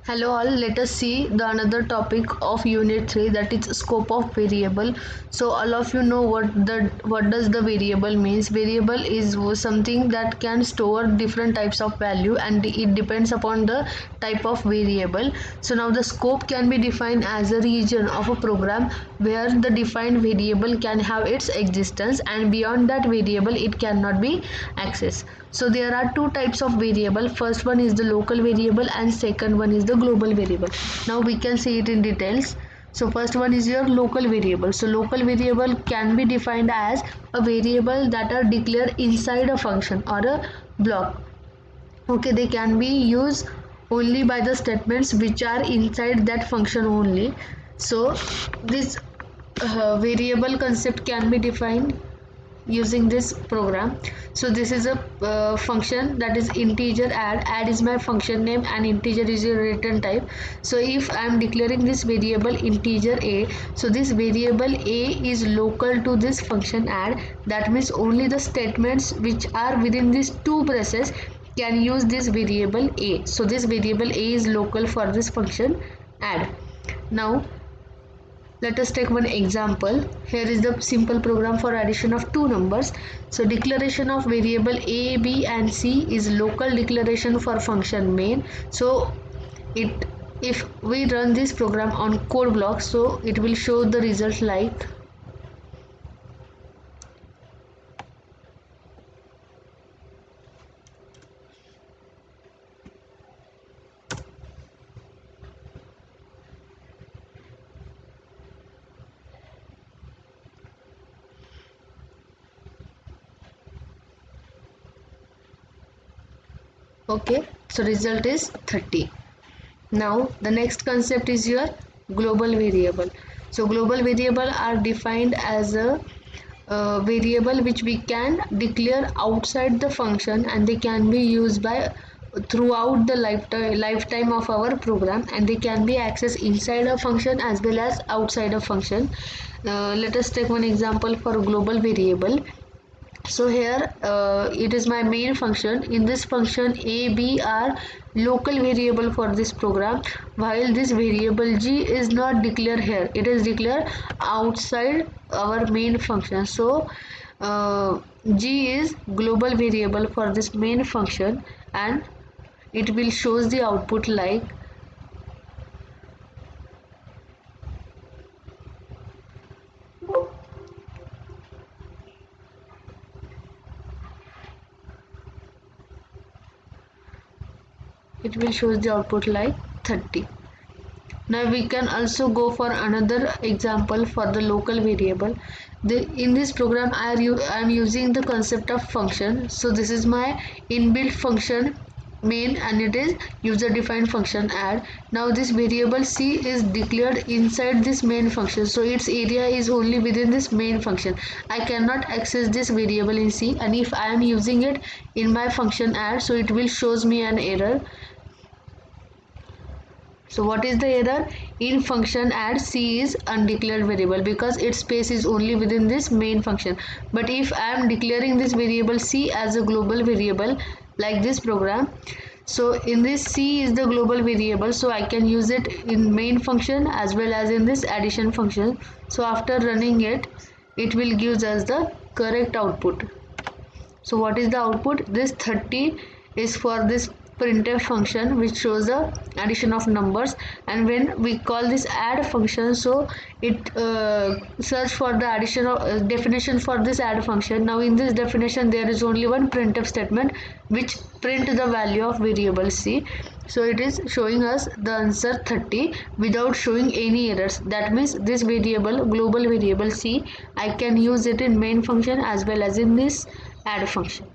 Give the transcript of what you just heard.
Hello all, let us see the another topic of unit 3, that is scope of variable. So all of you know what does the variable means. Variable is something that can store different types of value and it depends upon the type of variable. So now the scope can be defined as a region of a program where the defined variable can have its existence and beyond that variable it cannot be accessed. So there are two types of variable. First one is the local variable and second one is the global variable. Now we can see it in details. So first one is your local variable. So local variable can be defined as a variable that are declared inside a function or a block. Okay, they can be used only by the statements which are inside that function only. So this variable concept can be defined using this program. So this is a function, that is integer add is my function name and integer is your return type. So if I am declaring this variable integer a, so this variable a is local to this function add. That means only the statements which are within these two braces can use this variable a. So this variable a is local for this function add. Now let us take one example. Here is the simple program for addition of two numbers. So declaration of variable a, b and c is local declaration for function main. So if we run this program on code block, so it will show the result like okay. So result is 30. Now the next concept is your global variable. So global variable are defined as a variable which we can declare outside the function and they can be used by throughout the lifetime of our program, and they can be accessed inside a function as well as outside a function. Let us take one example for global variable. So here it is my main function. In this function a, b are local variable for this program, while this variable g is not declared here, it is declared outside our main function. So g is global variable for this main function and it will shows the output like it will shows the output like 30. Now we can also go for another example for the local variable. In this program I am using the concept of function. So this is my inbuilt function main and it is user defined function add. Now this variable c is declared inside this main function, so its area is only within this main function. I cannot access this variable in c, and if I am using it in my function add, so it will shows me an error. So what is the error? In function add c is undeclared variable because its space is only within this main function. But if I am declaring this variable c as a global variable like this program, so in this c is the global variable, so I can use it in main function as well as in this addition function. So after running it, it will give us the correct output. So what is the output? This 30 is for this printf function which shows the addition of numbers, and when we call this add function, so it search for the addition of definition for this add function. Now in this definition there is only one printf statement which print the value of variable c. So it is showing us the answer 30 without showing any errors. That means this variable, global variable c, I can use it in main function as well as in this add function.